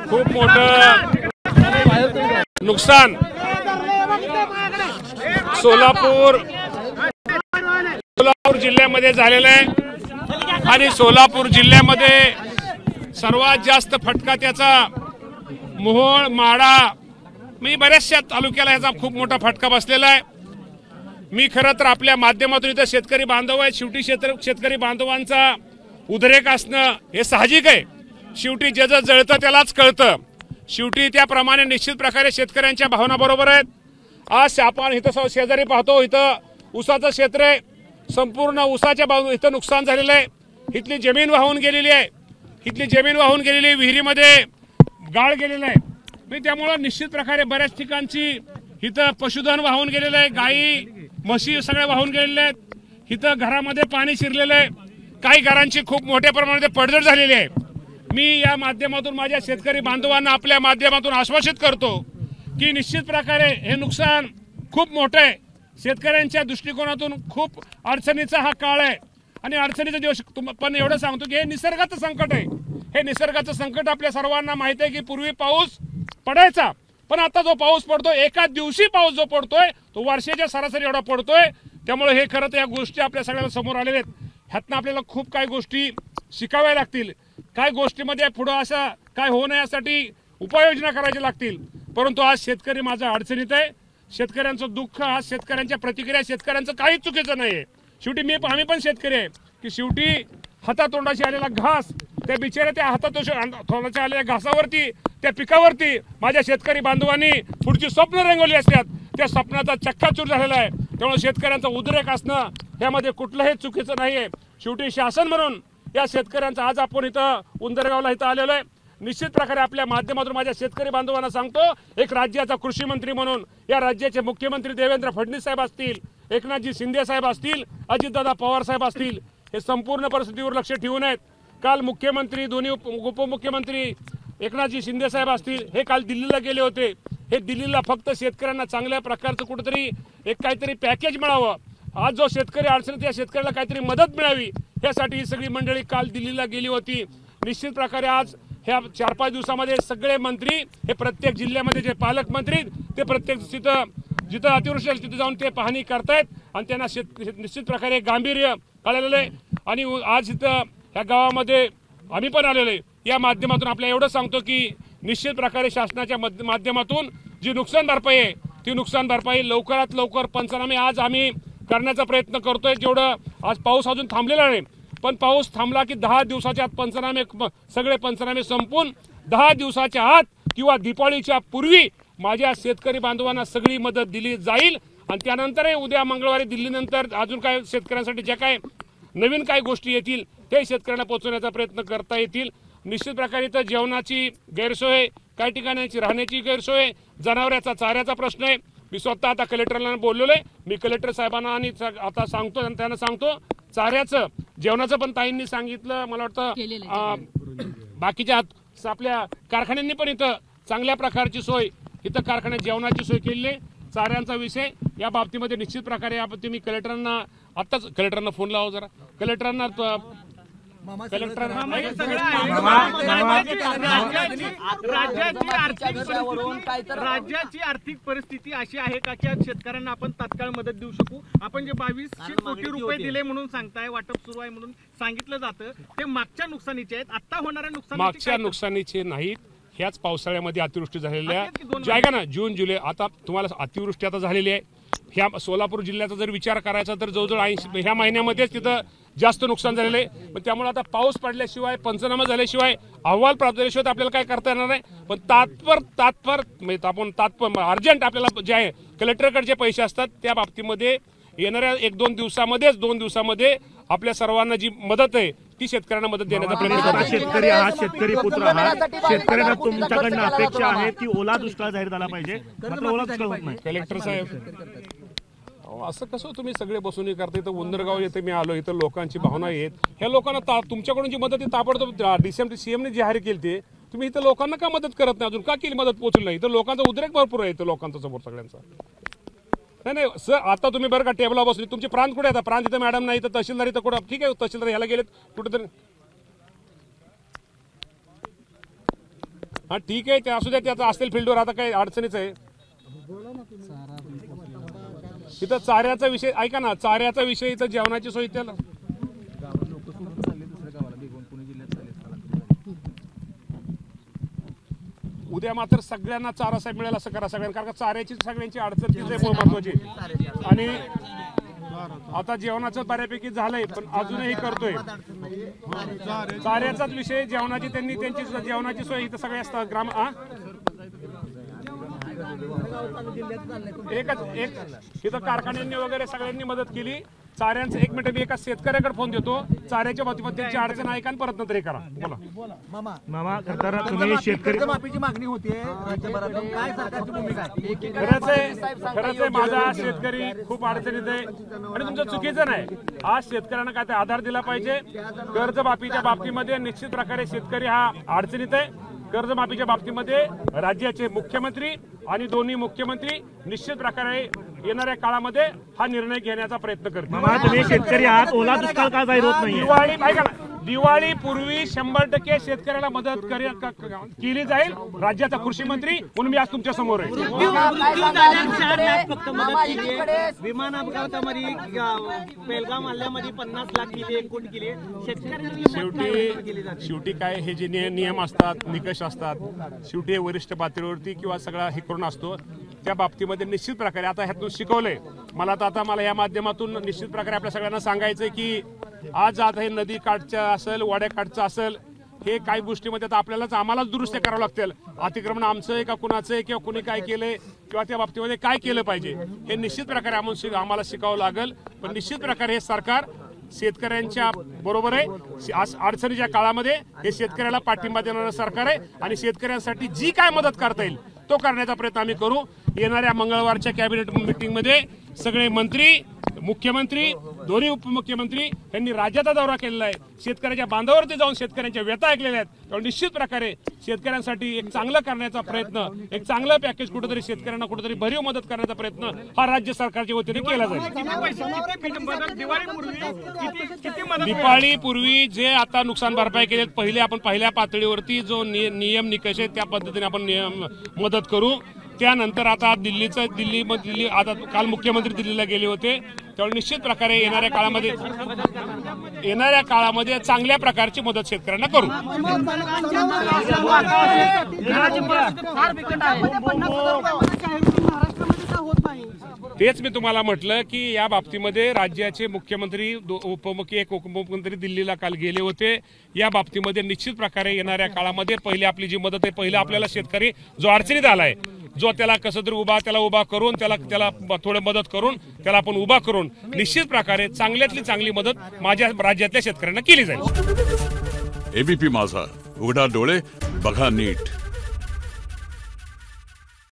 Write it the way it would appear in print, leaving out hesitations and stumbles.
खूप मोठं नुकसान सोलापूर जिल्ह्यामध्ये झालेलं आहे आणि सोलापूर जिल्ह्यामध्ये सर्वात जास्त फटका त्याचा मोहोळ माढा मी बऱ्याचशा तालुक्याला याचा खूप मोठा फटका बसलेला आहे। मी खरं तर आपल्या माध्यमातून इथं शेतकरी बांधव आहेत, शेवटी शेतकरी बांधवांचा उद्रेक असणं हे साहजिक आहे। शेवटी जे जे जळतं त्यालाच कळतं। शेवटी त्याप्रमाणे निश्चित प्रकारे शेतकऱ्यांच्या भावना बरोबर आहेत। आज आपण इथं शेजारी पाहतो, इथं ऊसाचं क्षेत्र आहे, संपूर्ण ऊसाच्या बाजू इथं नुकसान झालेलं आहे। इथली जमीन वाहून गेलेली आहे, इथली जमीन वाहून गेलेली, विहिरीमध्ये गाळ गेलेला आहे। मी त्यामुळे निश्चित प्रकारे बऱ्याच ठिकाणची इथं पशुधन वाहून गेलेलं आहे, गायी म्हशी सगळे वाहून गेलेले आहेत। इथं घरामध्ये पाणी शिरलेलं आहे, काही घरांची खूप मोठ्या प्रमाणात पडझड झालेली आहे। मी या माध्यमातून माझ्या शेतकरी बांधवांना आपल्या माध्यमातून आश्वासित करतो की निश्चित प्रकारे हे नुकसान खूप मोठं आहे। शेतकऱ्यांच्या दृष्टिकोनातून खूप अडचणीचा हा काळ आहे आणि अडचणीचा दिवस, पण एवढं सांगतो की हे निसर्गाचं संकट आहे। हे निसर्गाचं संकट आपल्या सर्वांना माहिती आहे की पूर्वी पाऊस पडायचा, पण आता जो पाऊस पडतोय एका दिवशी पाऊस जो पडतोय तो वर्षाच्या सरासरी एवढा पडतोय। त्यामुळे हे खरं तर या गोष्टी आपल्या सगळ्यांना समोर आलेल्या आहेत। ह्यातनं आपल्याला खूप काही गोष्टी शिकाव्या लागतील, काही गोष्टीमध्ये पुढे असं काय होऊ नये यासाठी उपाययोजना करायच्या लागतील। परंतु आज शेतकरी माझा अडचणीत आहे, शेतकऱ्यांचं दुःख, आज शेतकऱ्यांच्या प्रतिक्रिया, शेतकऱ्यांचं काहीच चुकीचं नाहीये। शेवटी आम्ही पण शेतकरी आहे की शेवटी हातातोंडाशी आलेला घास, त्या बिचाऱ्या त्या हातातोंडाशी आलेल्या घासावरती, त्या पिकावरती माझ्या शेतकरी बांधवांनी पुढची स्वप्न रंगवली असतात, त्या स्वप्नाचा चक्काचूर झालेला आहे। त्यामुळे शेतकऱ्यांचा उद्रेक असणं यामध्ये कुठलंही चुकीचं नाहीये। शेवटी शासन म्हणून या शेतकऱ्यांचा आज आपण इथं उंदरगावला इथं आलेलो आहे। निश्चित प्रकारे आपल्या माध्यमातून माझ्या शेतकरी बांधवांना सांगतो, एक राज्याचा कृषी मंत्री म्हणून या राज्याचे मुख्यमंत्री देवेंद्र फडणवीस साहेब असतील, एकनाथजी शिंदे साहेब असतील, अजितदादा पवार साहेब असतील, हे संपूर्ण परिस्थितीवर लक्ष ठेवून आहेत। काल मुख्यमंत्री, दोन्ही उपमुख्यमंत्री एकनाथजी शिंदे साहेब असतील, हे काल दिल्लीला गेले होते। हे दिल्लीला फक्त शेतकऱ्यांना चांगल्या प्रकारचं कुठेतरी एक काहीतरी पॅकेज मिळावं, आज जो शेतकरी अडचणीत त्या शेतकऱ्याला काहीतरी मदत मिळावी यासाठी ही सगळी मंडळी काल दिल्लीला गेली होती। निश्चित प्रकारे आज ह्या 4-5 दिवसामध्ये सगळे मंत्री हे प्रत्येक जिल्ह्यामध्ये जे पालकमंत्री ते प्रत्येक जिथं अतिवृष्टी आहे तिथे जाऊन ते पाहणी करतायत आणि त्यांना निश्चित प्रकारे गांभीर्य कळलेलं आहे। आणि आज इथं ह्या गावामध्ये आम्ही पण आलेलो आहे। या माध्यमातून आपल्याला एवढं सांगतो की निश्चित प्रकारे शासनाच्या माध्यमातून जी नुकसान भरपाई आहे ती नुकसान भरपाई लवकरात लवकर पंचनामे आज आम्ही करण्याचा प्रयत्न करतोय। जेवढं आज पाऊस अजून थांबलेला नाही, पण पाऊस थांबला की 10 दिवसाच्या आत पंचनामे, सगळे पंचनामे संपून 10 दिवसाच्या आत किंवा दिवाळीच्या पूर्वी माझ्या शेतकरी बांधवांना सगळी मदत दिली जाईल। आणि त्यानंतर उद्या मंगळवारी दिल्लीनंतर अजून काय शेतकऱ्यांसाठी ज्या काय नवीन काही गोष्टी येतील ते शेतकऱ्यांना पोहोचवण्याचा प्रयत्न करता येतील। निश्चित प्रकारे इथं जेवणाची गैरसोय, काही ठिकाणाची राहण्याची गैरसोय, जनावरांचा चाऱ्याचा प्रश्न आहे। मी स्वतः आता कलेक्टरला बोललेलो आहे, मी कलेक्टर साहेबांना आणि आता सांगतो आणि त्यांना सांगतो चाऱ्याचं, जेवणाचं पण ताईंनी सांगितलं, मला वाटतं बाकीच्या आपल्या कारखान्यांनी पण इथं चांगल्या प्रकारची सोय, इथं कारखान्यात जेवणाची सोय केलेली आहे। चाऱ्यांचा विषय या बाबतीमध्ये निश्चित प्रकारे मी कलेक्टरांना आत्ताच कलेक्टरांना फोन लावा, जरा कलेक्टरांना राज्याची आर्थिक परिस्थिती अशी आहे का की शेतकऱ्यांना आपण तात्काळ मदत देऊ शकू? आपण जे 2200 कोटी रुपये दिले म्हणून सांगताय, वाटप सुरू आहे म्हणून सांगितलं जातं, ते मागच्या नुकसानीचे आहेत, आता होणाऱ्या मागच्या नुकसानीचे नाहीत। ह्याच पावसाळ्यामध्ये अतिवृष्टी झालेली आहे, जे आहे का ना जून जुलै, आता तुम्हाला अतिवृष्टी आता झालेली आहे। ह्या सोलापूर जिल्ह्याचा जर विचार करायचा तर जवळजवळ 80 ह्या महिन्यामध्येच तिथं जास्त नुकसान झालेलं आहे। पण त्यामुळे आता पाऊस पडल्याशिवाय, पंचनामा झाल्याशिवाय, अहवाल प्राप्त झाल्याशिवाय आपल्याला काय करता येणार नाही। पण तात्पर अर्जंट आपल्याला जे आहे कलेक्टरकडे जे पैसे असतात त्या बाबतीमध्ये येणाऱ्या 1-2 दिवसामध्येच 2 दिवसामध्ये आपल्या सर्वांना जी मदत आहे ती शेतकऱ्यांना मदत देण्याचा प्रयत्न करतो। शेतकरी आहात, शेतकरी पुत्र आहात, शेतकऱ्यांना तुमच्याकडनं अपेक्षा आहे की ओला दुष्काळ जाहीर झाला पाहिजे, मात्र ओला दुष्काळ होत नाही। कलेक्टर साहेब असं कसं तुम्ही सगळे बसून करता? इथं उंदरगाव येथे मी आलो, इथं लोकांची भावना आहेत, ह्या लोकांना तुमच्याकडून जी मदत ताबडतोब सीएमने जाहीर केली ते तुम्ही इथं लोकांना का मदत करत नाही? अजून का केली मदत पोहोचली नाही? इथं लोकांचा उद्रेक भरपूर आहे, इथं लोकांचा समोर सगळ्यांचा। नाही सर, आता तुम्ही बरं का टेबला बसली, तुमचे प्रांत कुठे आता? प्रांत इथं मॅडम नाही, तर तहसीलदार इथं कुठं? ठीक आहे, तहसीलदार ह्याला गेलेत कुठेतरी। हा ठीक आहे, ते असू द्या, त्याचं असतील फील्डवर, आता काही अडचणीच आहे. इथं चाऱ्याचा विषय ऐका ना, चाऱ्याचा विषय, इथं जेवणाची सोय त्याला उद्या मात्र सगळ्यांना चारा साहेब मिळेल असं करा सगळ्यांना, कारण का चाऱ्याची सगळ्यांची अडचण तिथे महत्वाची. आणि आता जेवणाचं बऱ्यापैकी झालंय, पण अजूनही करतोय चाऱ्याचाच विषय. जेवणाची त्यांनी त्यांची जेवणाची सोय इथं सगळे असतात ग्राम एकच एक इथं कारखान्यांनी वगैरे सगळ्यांनी मदत केली. चाऱ्यांचं एक मिनिट, मी एका शेतकऱ्याकडे फोन देतो, चाऱ्याच्या बाबतीत त्यांची अडचण ऐका आणि परत नंतर हे करा. बोला मामा, तर तुम्ही शेतकरी कर्जमाफीची मागणी होते राज्यभरातून, काय सरकारची भूमिका आहे? खरंच आहे, माझा शेतकरी खूप अडचणीत आहे आणि तुमचं चुकीचं नाही. आज शेतकऱ्यांना काय ते आधार दिला पाहिजे. कर्जमाफीच्या बाबतीमध्ये निश्चित प्रकारे शेतकरी हा अडचणीत आहे. कर्जमाफीच्या बाबतीमध्ये राज्याचे मुख्यमंत्री आणि दोन्ही मुख्यमंत्री निश्चित प्रकारे येणाऱ्या काळामध्ये हा निर्णय घेण्याचा प्रयत्न करतील. मामा, तुम्ही शेतकरी आहात, ओला दुष्काळ का जाहीर होत नाही? दिवाळीपूर्वी 100% शेतकऱ्याला मदत केली जाईल. राज्याचा कृषी मंत्री म्हणून मी आज तुमच्या समोर आहे. फक्त मदत केली आहे. विमान अपघातामध्ये बेलगाम हल्ल्यामध्ये 50 लाख केली, 1 कोटी केली. शेवटी काय हे जे नियम असतात, निकष असतात, शेवटी हे वरिष्ठ पातळीवरती किंवा सगळा हे करून असतो. त्या बाबतीमध्ये निश्चित प्रकारे आता ह्यातून शिकवलंय मला या माध्यमातून निश्चित प्रकारे आपल्या सगळ्यांना सांगायचंय की आज आता हे नदी काठचं असेल, वाड्याकाठचं असेल, हे काही गोष्टीमध्ये आता आम्हालाच दुरुस्त्या करावं लागतील. अतिक्रमण आमचं आहे का कुणाचं आहे, किंवा कुणी काय केलंय, किंवा त्या बाबतीमध्ये काय केलं पाहिजे, हे निश्चित प्रकारे आम्हाला शिकावं लागेल. पण निश्चित प्रकारे हे सरकार शेतकऱ्यांच्या बरोबर आहे. अडचणीच्या काळामध्ये हे शेतकऱ्याला पाठिंबा देणारं सरकार आहे आणि शेतकऱ्यांसाठी जी काय मदत करता येईल तो करण्याचा प्रयत्न आम्ही करू. येणाऱ्या मंगळवारच्या कॅबिनेट मिटिंगमध्ये सगळे मंत्री, मुख्यमंत्री, दोन्ही उपमुख्यमंत्री यांनी राज्याचा दौरा केलेला आहे. शेतकऱ्याच्या बांधावरती जाऊन शेतकऱ्यांच्या व्यथा ऐकलेल्या आहेत. त्यामुळे निश्चित प्रकारे शेतकऱ्यांसाठी एक चांगलं करण्याचा प्रयत्न, एक चांगलं पॅकेज कुठेतरी शेतकऱ्यांना कुठेतरी भरीव मदत करण्याचा प्रयत्न हा राज्य सरकारच्या वतीने केला जाईल. दिवाळीपूर्वी जे आता नुकसान भरपाई केली, पहिले आपण पहिल्या पातळीवरती जो नियम निकष आहे त्या पद्धतीने आपण मदत करू. त्यानंतर आता दिल्ली आता काल मुख्यमंत्री दिल्लीला गेले होते. त्यामुळे निश्चित प्रकारे येणाऱ्या काळामध्ये चांगल्या प्रकारची मदत शेतकऱ्यांना करू. तेच मी तुम्हाला म्हटलं की या बाबतीमध्ये राज्याचे मुख्यमंत्री, एक उपमुख्यमंत्री दिल्लीला काल गेले होते. या बाबतीमध्ये निश्चित प्रकारे येणाऱ्या काळामध्ये पहिली आपली जी मदत आहे, पहिला आपल्याला शेतकरी जो अडचणीत आलाय, जो त्याला कसं तरी उभा करून त्याला थोडं मदत करून त्याला आपण उभा करून निश्चित प्रकारे चांगल्यातली चांगली मदत माझ्या राज्यातल्या शेतकऱ्यांना केली जाईल. एबीपी माझा, उघडा डोळे बघा नीट.